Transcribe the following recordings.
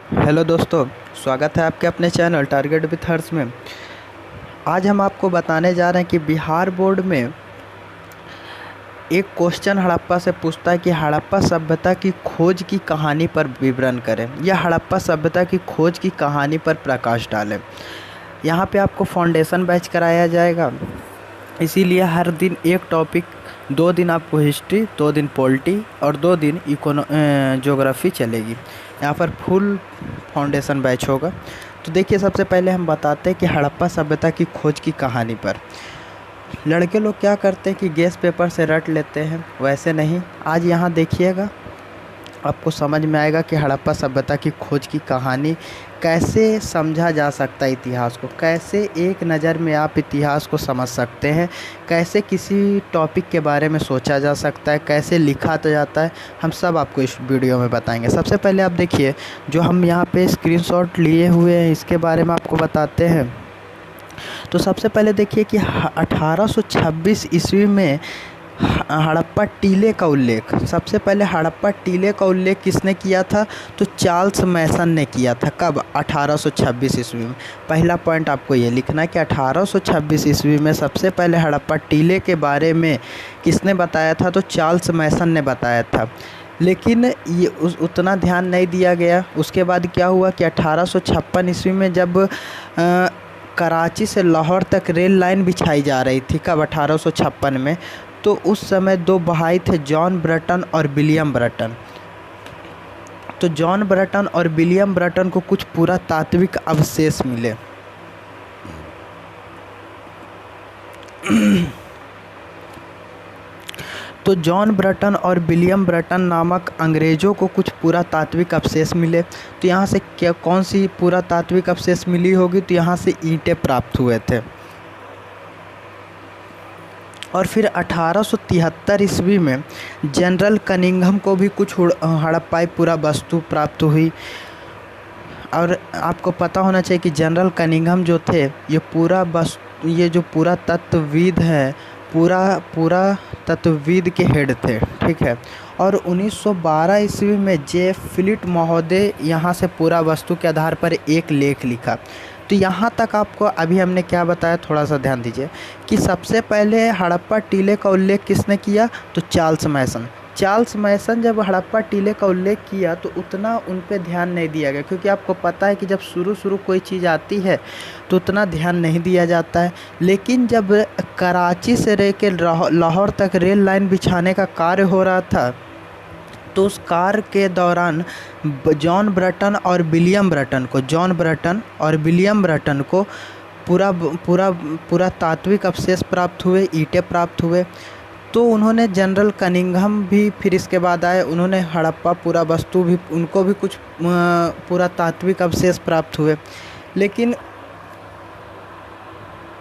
Hello दोस्तों, स्वागत है आपके अपने चैनल टारगेट विथ हर्ष में। आज हम आपको बताने जा रहे हैं कि बिहार बोर्ड में एक क्वेश्चन हड़प्पा से पूछता है कि हड़प्पा सभ्यता की खोज की कहानी पर विवरण करें या हड़प्पा सभ्यता की खोज की कहानी पर प्रकाश डालें। यहाँ पे आपको फाउंडेशन बैच कराया जाएगा, इसीलिए हर दिन एक टॉपिक, 2 दिन आपको हिस्ट्री, 2 दिन पॉलिटी और 2 दिन ज्योग्राफी चलेगी। यहाँ पर फुल फाउंडेशन बैच होगा। तो देखिए, सबसे पहले हम बताते हैं कि हड़प्पा सभ्यता की खोज की कहानी पर। लड़के लोग क्या करते हैं कि गैस पेपर से रट लेते हैं, वैसे नहीं। आज यहाँ देखिएगा, आपको समझ में आएगा कि हड़प्पा सभ्यता की खोज की कहानी कैसे समझा जा सकता है, इतिहास को कैसे एक नज़र में आप इतिहास को समझ सकते हैं, कैसे किसी टॉपिक के बारे में सोचा जा सकता है, कैसे लिखा तो जाता है, हम सब आपको इस वीडियो में बताएंगे। सबसे पहले आप देखिए, जो हम यहाँ पे स्क्रीनशॉट लिए हुए हैं इसके बारे में आपको बताते हैं। तो सबसे पहले देखिए कि 1826 ईस्वी में हड़प्पा टीले का उल्लेख, सबसे पहले हड़प्पा टीले का उल्लेख किसने किया था? तो चार्ल्स मैसन ने किया था। कब? 1826 ईस्वी में। पहला पॉइंट आपको ये लिखना है कि 1826 ईस्वी में सबसे पहले हड़प्पा टीले के बारे में किसने बताया था? तो चार्ल्स मैसन ने बताया था। लेकिन ये उतना ध्यान नहीं दिया गया। उसके बाद क्या हुआ कि 1856 ईस्वी में जब कराची से लाहौर तक रेल लाइन बिछाई जा रही थी, कब? 1856 में। तो उस समय 2 बहाई थे, जॉन ब्रटन और विलियम ब्रटन। तो जॉन ब्रटन और विलियम ब्रटन को कुछ पुरातात्विक अवशेष मिले। तो जॉन ब्रटन और विलियम ब्रटन नामक अंग्रेज़ों को कुछ पुरातात्विक अवशेष मिले। तो यहाँ से क्या, कौन सी पुरातात्विक अवशेष मिली होगी? तो यहाँ से ईंटें प्राप्त हुए थे। और फिर 1873 ईस्वी में जनरल कनिंघम को भी कुछ हड़प्पाई पुरा वस्तु प्राप्त हुई। और आपको पता होना चाहिए कि जनरल कनिंघम जो थे, ये जो पूरा तत्वविद है, पूरा तत्वविद के हेड थे, ठीक है। और 1912 ईस्वी में जे फिलिट महोदय यहाँ से पूरा वस्तु के आधार पर एक लेख लिखा। तो यहाँ तक आपको अभी हमने क्या बताया, थोड़ा सा ध्यान दीजिए कि सबसे पहले हड़प्पा टीले का उल्लेख किसने किया? तो चार्ल्स मैसन जब हड़प्पा टीले का उल्लेख किया तो उतना उन पे ध्यान नहीं दिया गया, क्योंकि आपको पता है कि जब शुरू कोई चीज़ आती है तो उतना ध्यान नहीं दिया जाता है। लेकिन जब कराची से लेकर लाहौर तक रेल लाइन बिछाने का कार्य हो रहा था, तो उस कार्य के दौरान जॉन ब्रटन और विलियम ब्रटन को पूरा तात्विक अवशेष प्राप्त हुए, ईंटें प्राप्त हुए। तो उन्होंने जनरल कनिंघम भी फिर इसके बाद आए, उन्होंने हड़प्पा पूरा वस्तु भी, उनको भी कुछ पुरातात्विक अवशेष प्राप्त हुए। लेकिन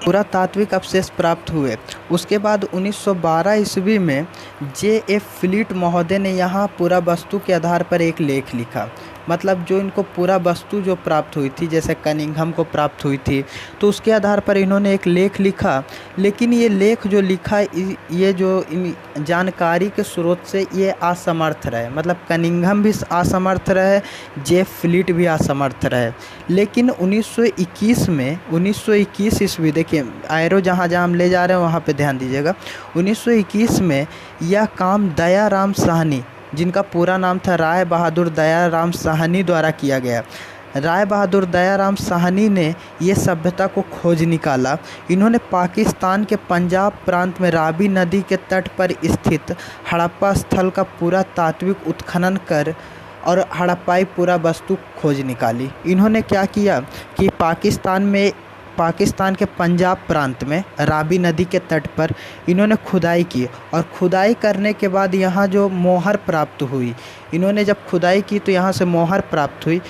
पुरातात्विक अवशेष प्राप्त हुए। उसके बाद 1912 ईस्वी में जे फिलिट महोदय ने यहाँ पूरा वस्तु के आधार पर एक लेख लिखा। मतलब जो इनको पूरा वस्तु जो प्राप्त हुई थी, जैसे कनिंघम को प्राप्त हुई थी, तो उसके आधार पर इन्होंने एक लेख लिखा। लेकिन ये लेख जो लिखा, ये जो जानकारी के स्रोत से ये असमर्थ रहे। मतलब कनिंघम भी असमर्थ रहे, जे फिलिट भी असमर्थ रहे। लेकिन 1921 ईस्वी, देखिए एरो जहाँ हम ले जा रहे हैं वहाँ पे ध्यान दीजिएगा। 1921 में यह काम दयाराम साहनी, जिनका पूरा नाम था राय बहादुर दयाराम साहनी, द्वारा किया गया। राय बहादुर दयाराम साहनी ने ये सभ्यता को खोज निकाला। इन्होंने पाकिस्तान के पंजाब प्रांत में रावी नदी के तट पर स्थित हड़प्पा स्थल का पूरा तात्विक उत्खनन कर और हड़प्पाई पूरा वस्तु खोज निकाली। इन्होंने क्या किया कि पाकिस्तान के पंजाब प्रांत में रावी नदी के तट पर इन्होंने खुदाई की, और खुदाई करने के बाद यहाँ जो मोहर प्राप्त हुई, इन्होंने जब खुदाई की तो यहाँ से मोहर प्राप्त हुई।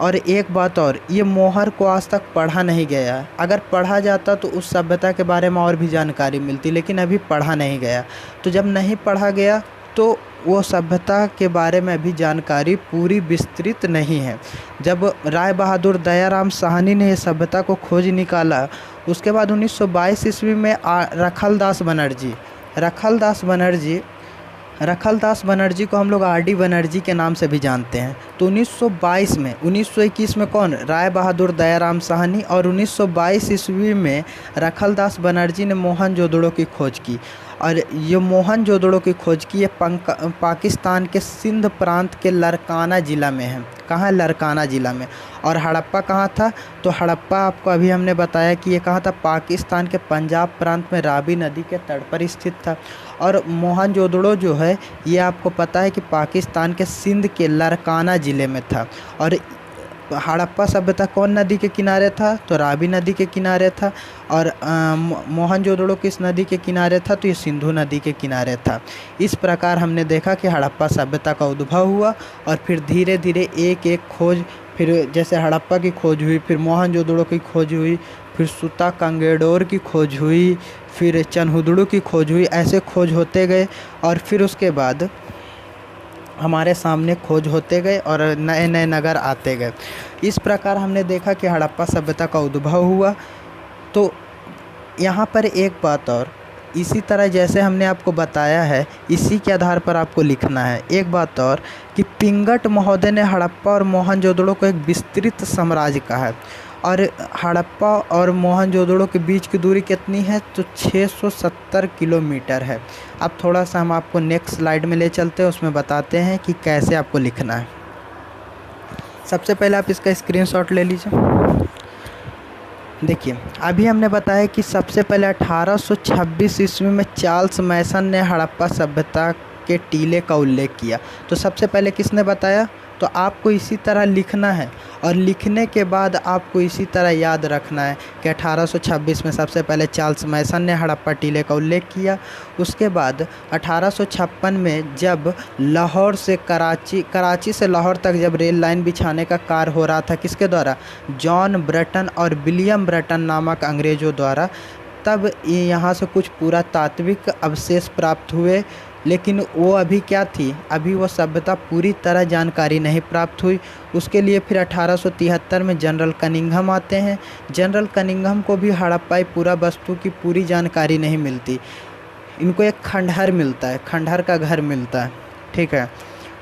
और एक बात और, ये मोहर को आज तक पढ़ा नहीं गया है। अगर पढ़ा जाता तो उस सभ्यता के बारे में और भी जानकारी मिलती, लेकिन अभी पढ़ा नहीं गया। तो जब नहीं पढ़ा गया तो वो सभ्यता के बारे में अभी जानकारी पूरी विस्तृत नहीं है। जब राय बहादुर दयाराम साहनी ने ये सभ्यता को खोज निकाला, उसके बाद 1922 ईस्वी में रखलदास बनर्जी रखलदास बनर्जी को हम लोग आर.डी. बनर्जी के नाम से भी जानते हैं। तो 1922 में 1921 में कौन, राय बहादुर दयाराम साहनी, और 1922 ईस्वी में रखलदास बनर्जी ने मोहनजोदड़ो की खोज की। और ये मोहनजोदड़ो की खोज की ये पाकिस्तान के सिंध प्रांत के लरकाना ज़िला में है। कहाँ, लरकाना ज़िला में। और हड़प्पा कहाँ था, तो हड़प्पा आपको अभी हमने बताया कि ये कहाँ था, पाकिस्तान के पंजाब प्रांत में रावी नदी के तट पर स्थित था। और मोहनजोदड़ो जो है ये आपको पता है कि पाकिस्तान के सिंध के लरकाना ज़िले में था। और हड़प्पा सभ्यता कौन नदी के किनारे था, तो रावी नदी के किनारे था। और मोहनजोदड़ो किस नदी के किनारे था, तो ये सिंधु नदी के किनारे था। इस प्रकार हमने देखा कि हड़प्पा सभ्यता का उद्भव हुआ और फिर धीरे धीरे एक एक खोज, फिर जैसे हड़प्पा की खोज हुई, फिर मोहनजोदड़ो की खोज हुई, फिर सुता कंगेडोर की खोज हुई, फिर चनहुदड़ो की खोज हुई। ऐसे खोज होते गए और फिर उसके बाद हमारे सामने खोज होते गए और नए नए नगर आते गए। इस प्रकार हमने देखा कि हड़प्पा सभ्यता का उद्भव हुआ। तो यहाँ पर एक बात और, इसी तरह जैसे हमने आपको बताया है इसी के आधार पर आपको लिखना है। एक बात और कि पिंगट महोदय ने हड़प्पा और मोहनजोदड़ो को एक विस्तृत साम्राज्य कहा है। और हड़प्पा और मोहनजोदड़ो के बीच की दूरी कितनी है, तो 670 किलोमीटर है। अब थोड़ा सा हम आपको नेक्स्ट स्लाइड में ले चलते हैं, उसमें बताते हैं कि कैसे आपको लिखना है। सबसे पहले आप इसका स्क्रीनशॉट ले लीजिए। देखिए अभी हमने बताया कि सबसे पहले 1826 ईस्वी में चार्ल्स मैसन ने हड़प्पा सभ्यता के टीले का उल्लेख किया। तो सबसे पहले किसने बताया, तो आपको इसी तरह लिखना है और लिखने के बाद आपको इसी तरह याद रखना है कि 1826 में सबसे पहले चार्ल्स मैसन ने हड़प्पा टीले का उल्लेख किया। उसके बाद 1856 में जब लाहौर से कराची से लाहौर तक जब रेल लाइन बिछाने का कार्य हो रहा था, किसके द्वारा, जॉन ब्रटन और विलियम ब्रटन नामक अंग्रेज़ों द्वारा, तब यहाँ से कुछ पुरातात्विक अवशेष प्राप्त हुए। लेकिन वो अभी क्या थी, अभी वो सभ्यता पूरी तरह जानकारी नहीं प्राप्त हुई। उसके लिए फिर 1873 में जनरल कनिंघम आते हैं। जनरल कनिंघम को भी हड़प्पाई पूरा वस्तु की पूरी जानकारी नहीं मिलती। इनको एक खंडहर मिलता है, खंडहर का घर मिलता है, ठीक है।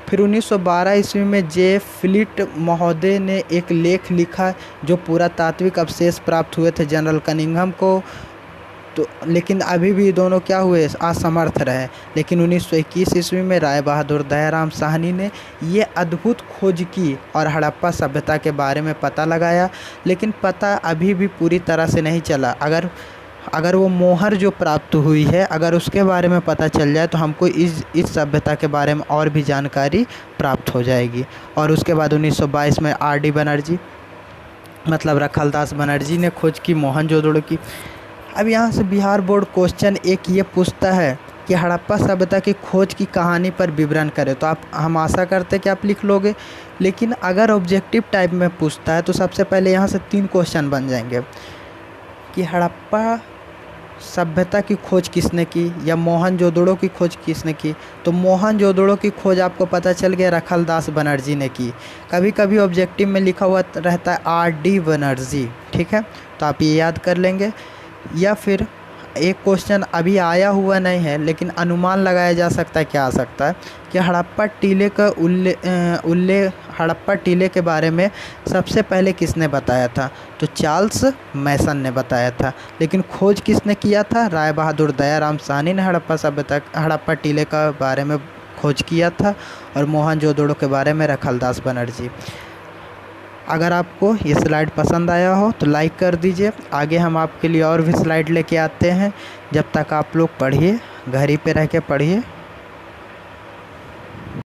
फिर 1912 ईस्वी में जे फिलिट महोदय ने एक लेख लिखा जो पुरातात्विक अवशेष प्राप्त हुए थे जनरल कनिंघम को। तो लेकिन अभी भी दोनों क्या हुए, असमर्थ रहे। लेकिन 1921 ईस्वी में राय बहादुर दयाराम साहनी ने ये अद्भुत खोज की और हड़प्पा सभ्यता के बारे में पता लगाया। लेकिन पता अभी भी पूरी तरह से नहीं चला। अगर वो मोहर जो प्राप्त हुई है, अगर उसके बारे में पता चल जाए तो हमको इस सभ्यता के बारे में और भी जानकारी प्राप्त हो जाएगी। और उसके बाद 1922 में आर.डी. बनर्जी मतलब रखलदास बनर्जी ने खोज की मोहनजोदड़ो की। अब यहाँ से बिहार बोर्ड क्वेश्चन एक ये पूछता है कि हड़प्पा सभ्यता की खोज की कहानी पर विवरण करें। तो हम आशा करते हैं कि आप लिख लोगे। लेकिन अगर ऑब्जेक्टिव टाइप में पूछता है तो सबसे पहले यहाँ से 3 क्वेश्चन बन जाएंगे कि हड़प्पा सभ्यता की खोज किसने की या मोहनजोदड़ो की खोज किसने की। तो मोहनजोदड़ो की खोज आपको पता चल गया रखलदास बनर्जी ने की। कभी कभी ऑब्जेक्टिव में लिखा हुआ रहता है आर.डी. बनर्जी, ठीक है, तो आप ये याद कर लेंगे। या फिर एक क्वेश्चन अभी आया हुआ नहीं है लेकिन अनुमान लगाया जा सकता है, क्या आ सकता है कि हड़प्पा टीले का हड़प्पा टीले के बारे में सबसे पहले किसने बताया था, तो चार्ल्स मैसन ने बताया था। लेकिन खोज किसने किया था, राय बहादुर दयाराम साहनी ने हड़प्पा टीले का बारे में खोज किया था। और मोहनजोदड़ो के बारे में रखलदास बनर्जी। अगर आपको ये स्लाइड पसंद आया हो तो लाइक कर दीजिए। आगे हम आपके लिए और भी स्लाइड लेके आते हैं। जब तक आप लोग पढ़िए, घर ही पे रह के पढ़िए।